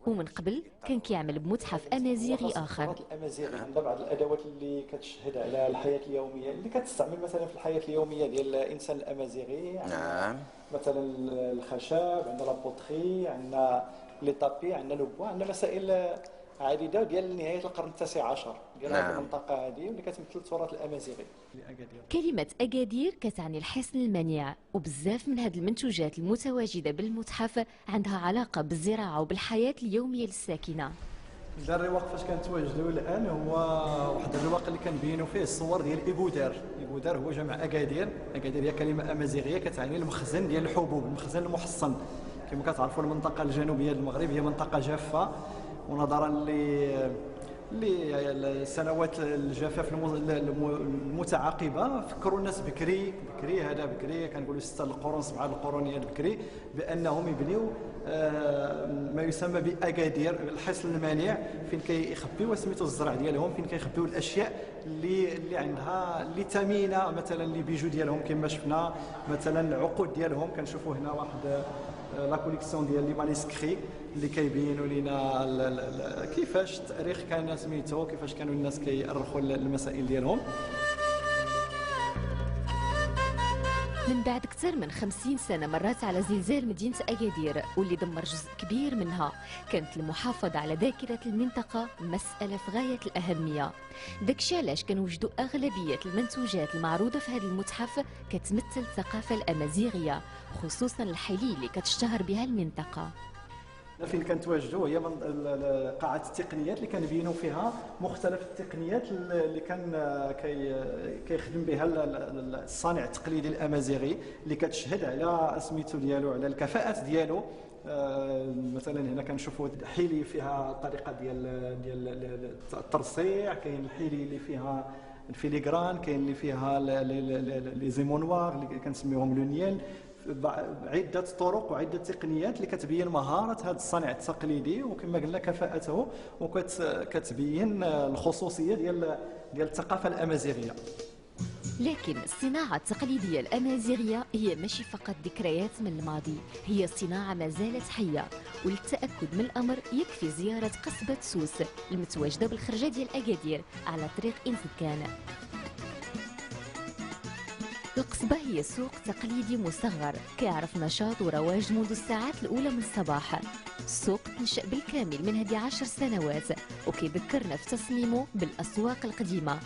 Speaker 1: ومن قبل كان كيعمل بمتحف امازيغي اخر.
Speaker 16: التراث الامازيغي عندنا بعض الادوات اللي كتشهد على الحياه اليوميه اللي كتستعمل مثلا في الحياه اليوميه ديال الانسان الامازيغي.
Speaker 15: نعم.
Speaker 16: مثلا الخشب، عندنا لابوتري، عندنا لي طابي، عندنا لو بوا، عندنا مسائل عديده ديال نهايه القرن التاسع عشر ديال هذه المنطقه هذه واللي كتمثل التراث الامازيغي.
Speaker 1: كلمه اكادير كتعني الحصن المنيع، وبزاف من هذه المنتوجات المتواجده بالمتحف عندها علاقه بالزراعه وبالحياه اليوميه للساكنه.
Speaker 16: دار الرواق فاش كنتواجدوا الان هو واحد الرواق اللي كنبينوا فيه الصور ديال ايغودار. ايغودار هو جمع اكادير. اكادير هي كلمه امازيغيه كتعني المخزن ديال الحبوب، المخزن المحصن. كما كتعرفوا المنطقه الجنوبيه المغرب هي منطقه جافه، ونظرا لسنوات الجفاف المتعاقبه فكروا الناس بكري كنقولوا 6 القرون 7 القرونيات بكري بانهم يبنيو ما يسمى باكادير، الحصن المانع، فين كيخبيو سميتو الزرع ديالهم، فين كيخبيو الاشياء اللي عندها اللي ثمينه، مثلا لي بيجو ديالهم كما شفنا، مثلا العقود ديالهم. كنشوفوا هنا واحد لا كوليكسيون ديال لي مانيسكري اللي كيبينوا لنا كيفاش التاريخ كان سميتو، كيفاش كانوا الناس كيأرخوا المسائل ديالهم.
Speaker 1: من بعد أكثر من 50 سنة مرات على زلزال مدينة أكادير واللي دمر جزء كبير منها، كانت المحافظة على ذاكرة المنطقة مسألة في غاية الأهمية. داكشي علاش كنوجدوا أغلبية المنتوجات المعروضة في هذا المتحف كتمثل الثقافة الأمازيغية، خصوصا الحلي اللي كتشتهر بها المنطقة.
Speaker 16: فين كنتواجدوا هي قاعة التقنيات اللي كنبينوا فيها مختلف التقنيات اللي كان كيخدم بها الصانع التقليدي الامازيغي، اللي كتشهد على سميتو ديالو، على الكفاءات ديالو. مثلا هنا كنشوفوا حيلي فيها الطريقه ديال الترصيع، كاين الحيلي اللي فيها الفيليغران، كاين اللي فيها لي زيمونوار اللي كنسميوهم لونيال. عدة طرق وعدة تقنيات اللي كتبين مهارة هذا الصانع التقليدي، وكما قلنا كفاءته، وكتبين الخصوصية ديال الثقافة الأمازيغية.
Speaker 1: لكن الصناعة التقليدية الأمازيغية هي ماشي فقط ذكريات من الماضي، هي صناعة ما زالت حية. وللتأكد من الأمر يكفي زيارة قصبة سوس المتواجدة بالخرجة ديال أكادير على طريق إنسكان. القصبة هي سوق تقليدي مصغر كيعرف نشاط ورواج منذ الساعات الأولى من الصباح. السوق تنشأ بالكامل من هذه 10 سنوات وكيذكرنا في تصميمه بالأسواق القديمة.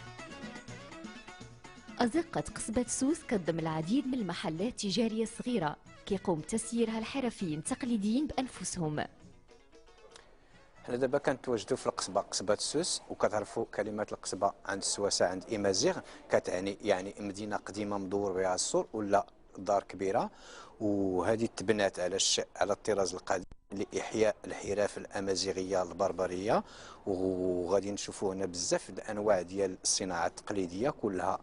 Speaker 1: أزقة قصبة سوس كتضم العديد من المحلات التجارية الصغيرة كيقوم تسييرها الحرفيين التقليديين بأنفسهم.
Speaker 15: حنا دابا كنتواجدوا في القصبه، قصبه سوس، وكتعرفوا كلمه القصبه عند السواسه عند إمازيغ كتعني يعني مدينه قديمه مدور بها السور ولا دار كبيره، وهذه تبنات على الطراز القديم لاحياء الحرف الامازيغيه البربريه. وغادي نشوفوا هنا بزاف الانواع ديال الصناعه التقليديه كلها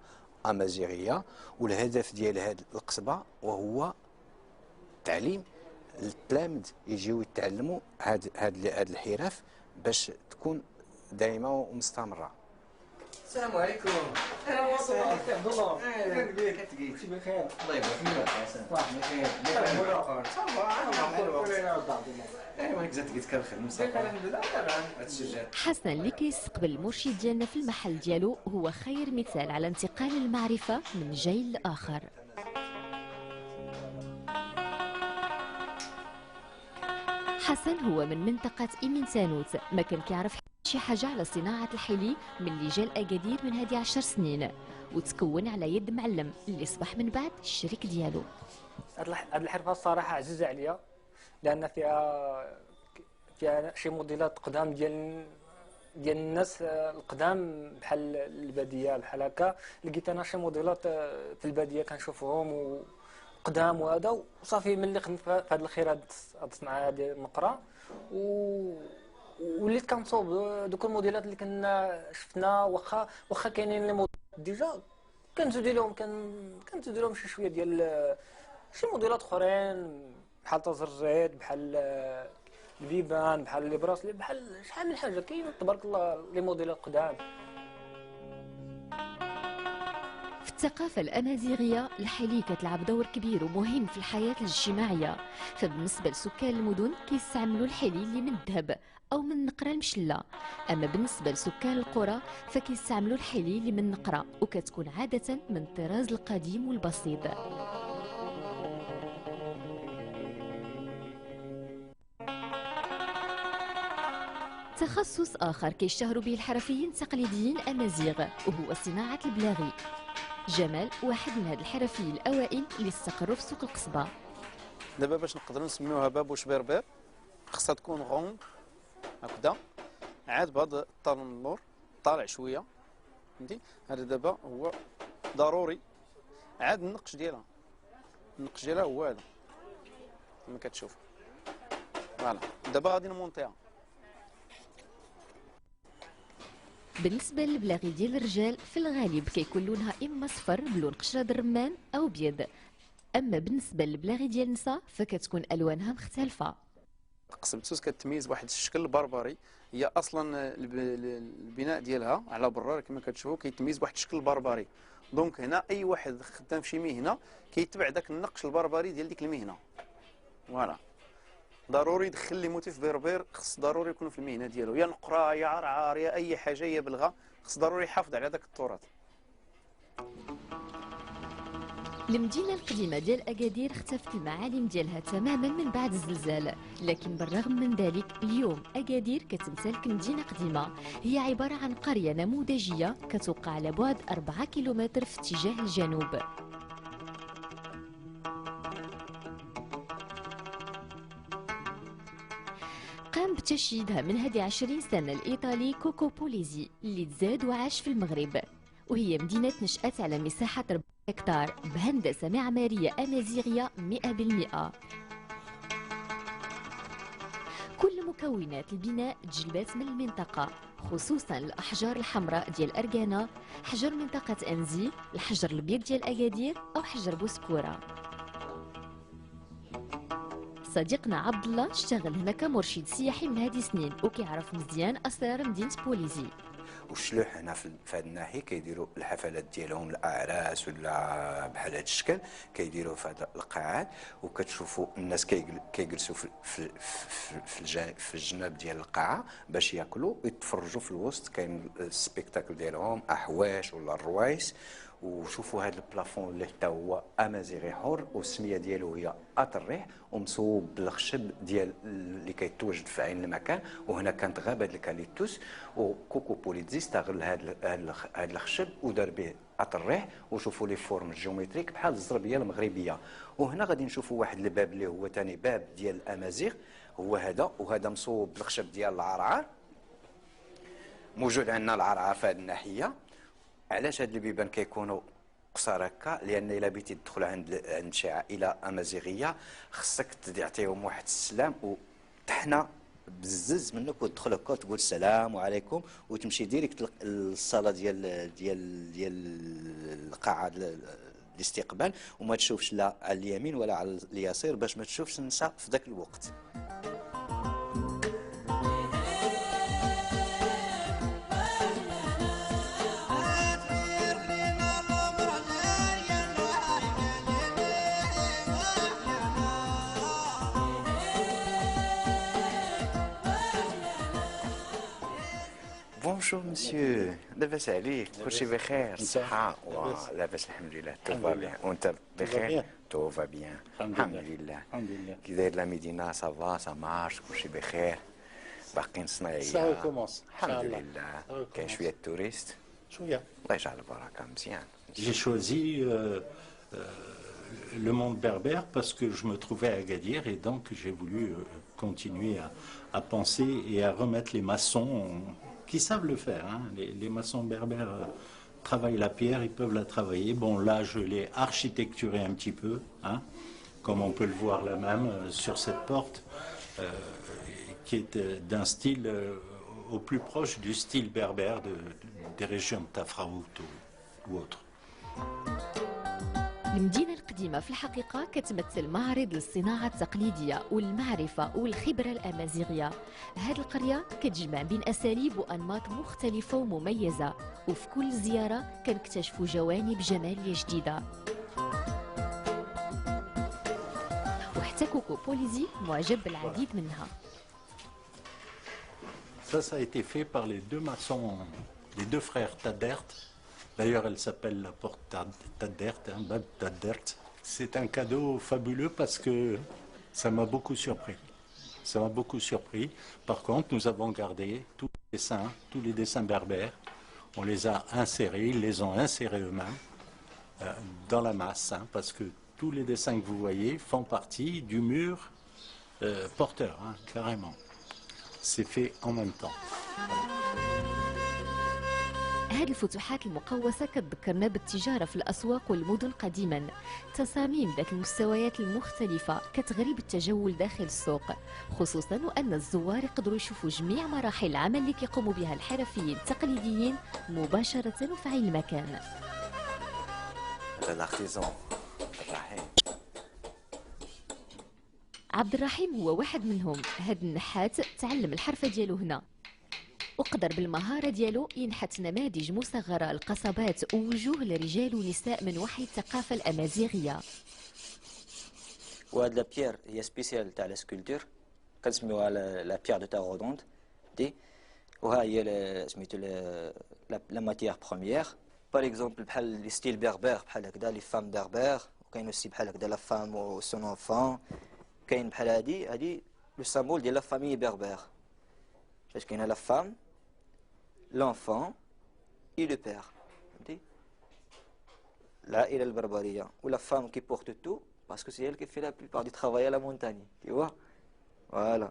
Speaker 15: امازيغيه، والهدف ديال هذه القصبه وهو تعليم التلاميذ يجيو يتعلموا هاد الحرف باش تكون دائمه ومستمره.
Speaker 17: السلام عليكم. السلام عليكم عبد الله. كيف تقيت؟ بخير. الله يبارك فيك حسن. صح بخير.
Speaker 1: حسن اللي كيستقبل المرشد ديالنا في المحل ديالو هو خير مثال على انتقال المعرفة من جيل لآخر. حسن هو من منطقة إيمنتانوت، ما كان كيعرف شي حاجة على صناعة الحلي من اللي جا لأكادير من هذه 10 سنين، وتكون على يد معلم اللي صبح من بعد الشريك ديالو.
Speaker 8: هاد الحرفة الصراحة عزيزة عليا، لأن فيها شي موديلات قدام ديال الناس القدام بحال البادية بحال هكا. لقيت أنا شي موديلات في البادية كنشوفهم قدام وهذا، وصافي ملي خدمت في هذا الخير هاد الصناعه ديال النقره وليت كنصوب دوك الموديلات اللي كنا شفنا، واخا كاينين لي موديلات ديجا كنزيدو لهم شي شويه ديال شي موديلات اخرين بحال تزريد، بحال البيبان بحال لي براسلي بحال شحال من حاجه كاين تبارك الله لي موديلات قدام.
Speaker 1: في الثقافة الأمازيغية الحلي كتلعب دور كبير ومهم في الحياة الاجتماعية. فبالنسبة لسكان المدن كيستعملوا الحلي اللي من الذهب أو من النقرة المشلة، أما بالنسبة لسكان القرى فكيستعملوا الحلي اللي من النقرة وكتكون عادة من الطراز القديم والبسيط. تخصص آخر كيشتهر به الحرفيين التقليديين الأمازيغ وهو صناعة البلاغي. جمال واحد من هاد الحرفيين الأوائل اللي استقروا في سوق القصبة.
Speaker 18: دابا باش نقدروا نسميوها بابوش بربر خصها تكون غوند هكذا، عاد بهذا الطال من اللور طالع شويه، فهمتي. هذا دابا هو ضروري، عاد النقش ديالها هو هذا كما كتشوف. فوالا دابا غادي نمونطيها.
Speaker 1: بالنسبة للبلاغي ديال الرجال في الغالب كيكون لونها إما صفر بلون قشرة الرمان أو بيض، أما بالنسبة للبلاغي ديال النساء فكتكون ألوانها مختلفة.
Speaker 18: قصبة سوس كتميز واحد الشكل البربري، هي أصلا البناء ديالها على برار كما كتشوفوا كيتميز واحد الشكل بربري. دونك هنا أي واحد خدام في شي مهنة كيتبع داك النقش البربري ديال ديك المهنة. فوالا ضروري يدخل لي موتيف بربر، خص ضروري يكون في المهنه ديالو، يا نقره يا عرعار يا اي حاجه يا بلغه، خص ضروري يحافظ على داك التراث.
Speaker 1: المدينة القديمة ديال أكادير اختفت المعالم ديالها تماما من بعد الزلزال، لكن بالرغم من ذلك اليوم أكادير كتمثل كمدينة قديمة. هي عبارة عن قرية نموذجية كتوقع على بعد 4 كيلومتر في اتجاه الجنوب. قام بتشييدها من هذه 20 سنة الإيطالي كوكو بوليزي اللي تزاد وعاش في المغرب، وهي مدينة نشأت على مساحة 4 هكتار بهندسة معمارية أمازيغية 100%. كل مكونات البناء تجلبات من المنطقة، خصوصا الأحجار الحمراء ديال أرغانا، حجر منطقة أنزي، الحجر الأبيض ديال أكادير أو حجر بوسكورة. صديقنا عبد الله اشتغل هنا كمرشد سياحي من هذه سنين وكيعرف مزيان اسرار مدينه بوليزي.
Speaker 19: والشلوح هنا في هذه الناحيه كيديروا الحفلات ديالهم الاعراس ولا بحال هذا الشكل كيديروا في هذه القاعات، وكتشوفوا الناس كيجلسوا في الجناب ديال القاعه باش ياكلوا ويتفرجوا في الوسط. كاين السبيكتاكل ديالهم احواش ولا الروايس. وشوفوا هذا البلافون اللي حتى هو امازيغي حر، والسميه ديالو هي الريح، ومصوب بالخشب ديال اللي كيتواجد في عين المكان. وهنا كانت غابه الكاليتوس، وكوكو بوليزي استغل هذا الخشب ودار به الريح. وشوفوا لي فورم جيومتريك بحال الزربيه المغربيه. وهنا غادي نشوفوا واحد الباب اللي هو ثاني باب ديال الامازيغ، هو هذا، وهذا مصوب بالخشب ديال العرعار. موجود عندنا العرعار في هذه الناحيه. علاش هاد البيبان كيكونوا قصار هكا؟ لان الا بغيتي تدخل عند شي عائله امازيغيه خصك تعطيهم واحد السلام وتحنا بزز منك وتدخل هكا وتقول السلام عليكم وتمشي ديريكت للصاله ديال القاعه الاستقبال، وما تشوفش لا على اليمين ولا على اليسار باش ما تشوفش النساء في ذاك الوقت. بونجور مسيو، لاباس عليك؟ كلشي بخير؟ صحة؟ لاباس الحمد لله، تو فا بيان. وانت بخير؟ تو فا بيان الحمد لله. كي داير لا مدينة؟ سافا سا مارش كلشي بخير؟ باقيين صناعية؟ الحمد لله. كاين شوية التوريست؟
Speaker 20: شوية.
Speaker 19: الله يجعل البركة مزيان.
Speaker 20: J'ai choisi le monde berbère parce que je me trouvais à Agadir et donc j'ai voulu continuer à penser et à remettre les maçons qui savent le faire. Hein. Les maçons berbères travaillent la pierre, ils peuvent la travailler. Bon, là, je l'ai architecturé un petit peu, hein, comme on peut le voir là même sur cette porte, qui est d'un style au plus proche du style berbère des régions de Tafraout ou autres.
Speaker 1: المدينة القديمة في الحقيقة كتمثل معرض للصناعة التقليدية والمعرفة والخبرة الأمازيغية. هذه القرية كتجمع بين أساليب وأنماط مختلفة ومميزة، وفي كل زيارة كنكتشفوا جوانب جمالية جديدة. وحتى كوكو بوليزي معجب بالعديد منها.
Speaker 20: Ça a été fait par les deux maçons, les deux frères Tadert. D'ailleurs, elle s'appelle la porte Tadert, Bab Tadert. C'est un cadeau fabuleux parce que ça m'a beaucoup surpris. Ça m'a beaucoup surpris. Par contre, nous avons gardé tous les dessins berbères. On les a insérés, ils les ont insérés eux-mêmes dans la masse, parce que tous les dessins que vous voyez font partie du mur porteur, carrément. C'est fait en même temps.
Speaker 1: هذه الفتوحات المقوسة كتذكرنا بالتجارة في الأسواق والمدن قديما. تصاميم ذات المستويات المختلفة كتغري بالتجول داخل السوق، خصوصا وأن الزوار يقدروا يشوفوا جميع مراحل العمل اللي كيقوموا بها الحرفيين التقليديين مباشرة وفي عين المكان. عبد الرحيم هو واحد منهم. هاد النحات تعلم الحرفة ديالو هنا، وقدر بالمهارة ديالو ينحت نماذج مصغرة لقصبات ووجوه لرجال ونساء من وحي الثقافة الأمازيغية.
Speaker 21: وهاد لا بيير هي سبيسيال تاع لا سكولتور، كنسميوها لا بيير دو تاغ رودوند دي، وها هي سميتو لا ماتيير بروميير. باغ اكزومبل بحال لي ستيل بربر بحال هكذا لي فام بربر، وكاين اوسي بحال هكذا لا فام و سون انفون. كاين بحال هادي لو سامبول ديال لا فامي بربر، فاش كاينه لا فام l'enfant et le père. العائلة البربرية ou la femme qui porte tout parce que c'est elle qui fait la plupart du travail à la montagne, tu vois. Voilà.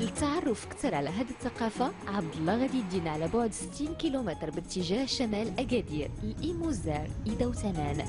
Speaker 1: للتعرف أكثر على هذه الثقافة، عبد الله غادي يدينا على بعد 60 كيلومتر باتجاه شمال أكادير لإيموزار إيدا وتنان.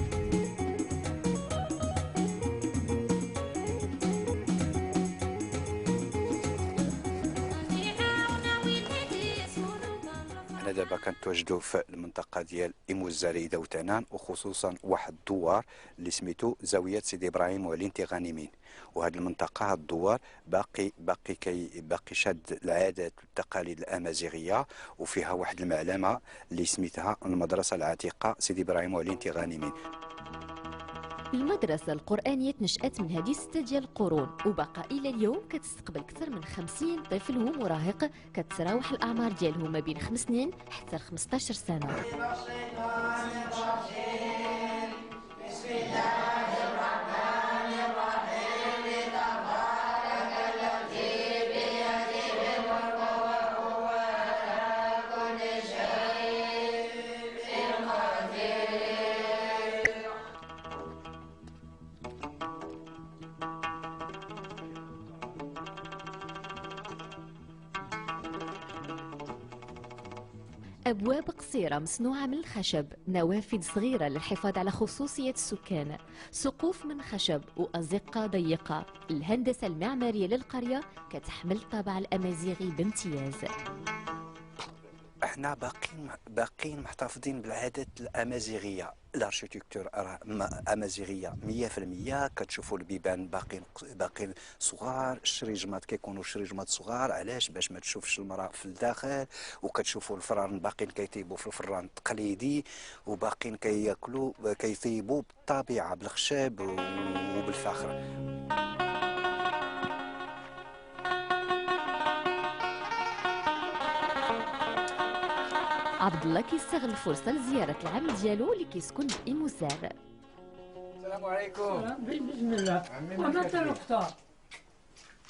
Speaker 19: حنا دابا كنتواجدوا في المنطقه ديال إيموزار دوتنان، وخصوصا واحد الدوار اللي سميتو زاويه سيدي ابراهيم وعلين تيغانيمين. وهذه المنطقه هذا الدوار باقي شاد العادات والتقاليد الامازيغيه، وفيها واحد المعلمه اللي سميتها المدرسه العتيقه سيدي ابراهيم وعلين تيغانيمين.
Speaker 1: المدرسة القرآنية تنشأت من هذه 6 ديال القرون، وبقى إلى اليوم كتستقبل أكثر من 50 طفل ومراهق، كتراوح الأعمار ديالهم ما بين 5 سنين حتى 15 سنة. أبواب قصيرة مصنوعة من الخشب، نوافذ صغيرة للحفاظ على خصوصية السكان، سقوف من خشب وأزقة ضيقة. الهندسة المعمارية للقرية كتحمل الطابع الأمازيغي بامتياز.
Speaker 19: احنا باقيين محتفظين بالعادات الامازيغيه. الاركيتكتور امازيغيه 100%. كتشوفوا البيبان باقيين صغار، الشريجمات كيكونوا شريجمات صغار. علاش؟ باش ما تشوفش المراه في الداخل. وكتشوفوا الفران باقيين كيطيبوا في الفران التقليدي، وباقيين كياكلوا كيطيبوا بالطبيعه بالخشب وبالفخر.
Speaker 1: عبد الله كيستغل الفرصة لزيارة العم ديالو اللي كيسكن بإيموزار.
Speaker 17: السلام عليكم.
Speaker 22: بسم الله.
Speaker 17: وانا
Speaker 22: حتى الوقت.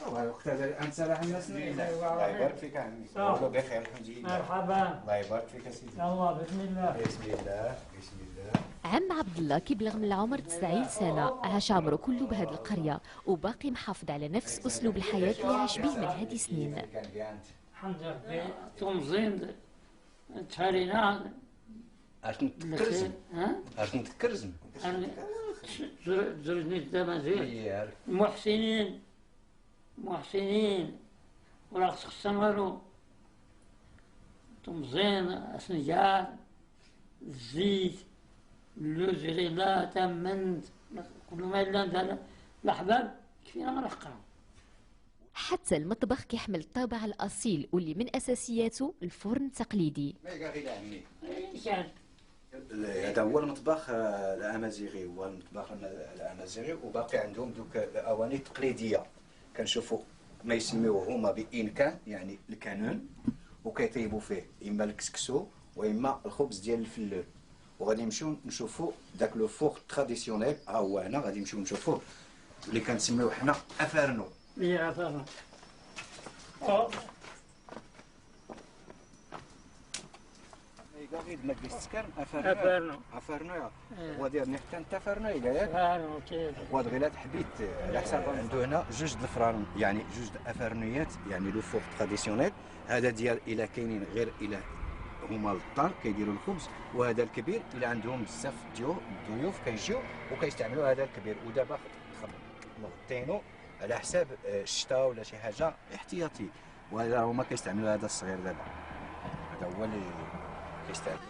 Speaker 17: الوقت هذا انت راح الناس. الله يبارك فيك عمي. والله بخير الحمد لله.
Speaker 22: مرحبا.
Speaker 17: الله يبارك فيك سيدي.
Speaker 22: الله بسم الله.
Speaker 17: بسم الله بسم الله.
Speaker 1: عم عبد الله كيبلغ من العمر 90 سنة، عاش عمره كله بهذه القرية وباقي محافظ على نفس أسلوب الحياة اللي عاش به من هذه سنين.
Speaker 22: الحمد لله. تنظيم تفارينا
Speaker 19: اش نتكرزم؟ اش نتكرزم؟
Speaker 22: زوجني التماثيل محسنين ولا خصك تستمروا تمزين اسنجار الزيت اللوز غلا تمنت كل ما الا الاحباب كفينا ما نحقرهم.
Speaker 1: حتى المطبخ كيحمل الطابع الاصيل واللي من اساسياته الفرن التقليدي.
Speaker 19: هذا هو المطبخ الامازيغي، هو المطبخ الامازيغي، وباقي عندهم دوك الاواني التقليديه كنشوفوا ما يسميوه هما بإنكان، يعني الكانون، وكيطيبوا فيه اما الكسكسو واما الخبز ديال الفلول. وغادي نمشيو نشوفوا داك لو فور تراديسيونيل، ها هو هنا غادي نمشيو نشوفوه اللي كنسميوه حنا افارنو.
Speaker 22: افارنو
Speaker 19: غير نقص السكر افارنو ودير حتى انت فرنو ياك ودغيلات حبيت على حساب عنده هنا جوج د الفران، يعني جوج د افارنويات، يعني لو فور تراديسيونيل. هذا ديال الا كاينين غير الا هما للدار كيديروا الخبز، وهذا الكبير الا عندهم بزاف الضيوف كيجيو وكيستعملوا هذا الكبير. ودابا مغطينو على حساب الشتاء ولا شي حاجه احتياطي، وهذا هما كيستعملوا هذا الصغير دابا، هذا هو اللي كيستعملوا.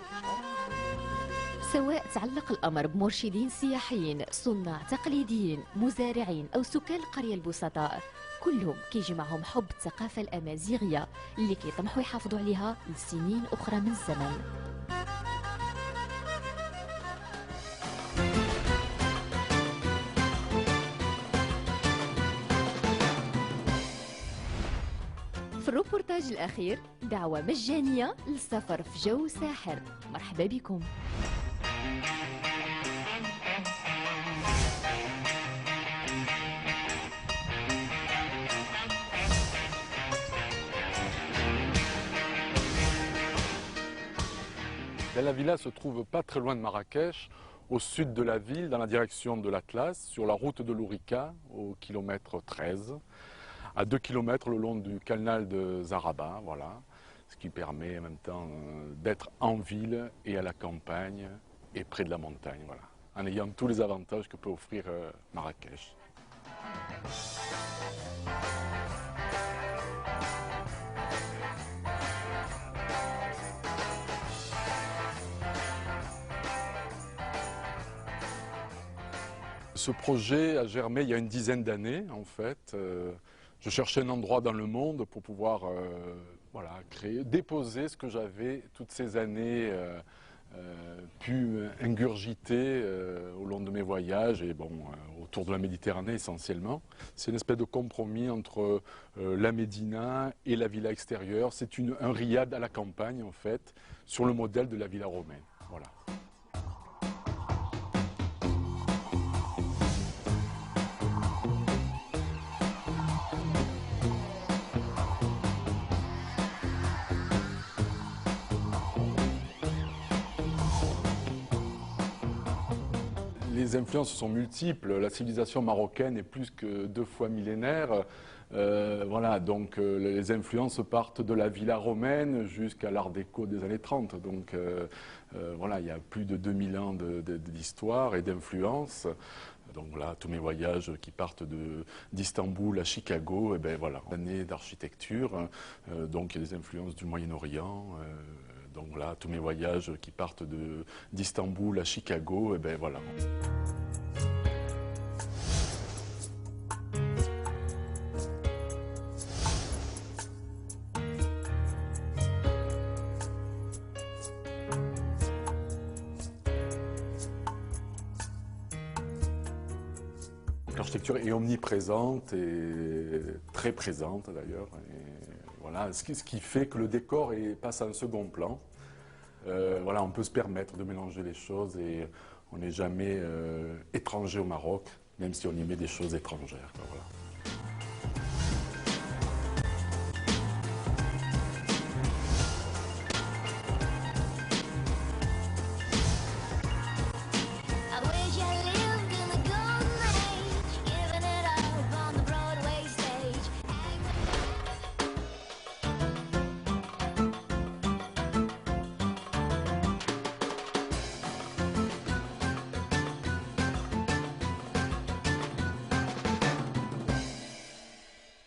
Speaker 1: سواء تعلق الأمر بمرشدين سياحيين، صناع تقليديين، مزارعين أو سكان القرية البسطاء، كلهم كيجمعهم حب الثقافة الأمازيغية اللي كيطمحوا يحافظوا عليها لسنين أخرى من الزمن. في الروبورتاج الأخير دعوة مجانية للسفر في جو ساحر. مرحبا بكم.
Speaker 3: La villa se trouve pas très loin de Marrakech, au sud de la ville, dans la direction de l'Atlas, sur la route de l'Ourika, au kilomètre 13, à 2 km le long du canal de Zaraba, voilà, ce qui permet en même temps d'être en ville et à la campagne et près de la montagne, voilà, en ayant tous les avantages que peut offrir Marrakech. Ce projet a germé il y a une dizaine d'années en fait. Je cherchais un endroit dans le monde pour pouvoir voilà, créer, déposer ce que j'avais toutes ces années pu ingurgiter au long de mes voyages et bon, autour de la Méditerranée essentiellement. C'est une espèce de compromis entre la Médina et la villa extérieure. C'est un riad à la campagne en fait, sur le modèle de la villa romaine. Voilà. Les influences sont multiples. La civilisation marocaine est plus que 2 fois millénaire. Voilà, donc les influences partent de la villa romaine jusqu'à l'art déco des années 30. Donc voilà, il y a plus de 2000 ans d'histoire et d'influence. Donc là, tous mes voyages qui partent d'Istanbul à Chicago, et ben voilà, années d'architecture. Donc il y a des influences du Moyen-Orient. Donc là, tous mes voyages qui partent d'Istanbul à Chicago, et ben voilà. L'architecture est omniprésente et très présente d'ailleurs. Voilà, ce qui fait que le décor passe à un second plan. Voilà, on peut se permettre de mélanger les choses et on n'est jamais étranger au Maroc, même si on y met des choses étrangères. Voilà.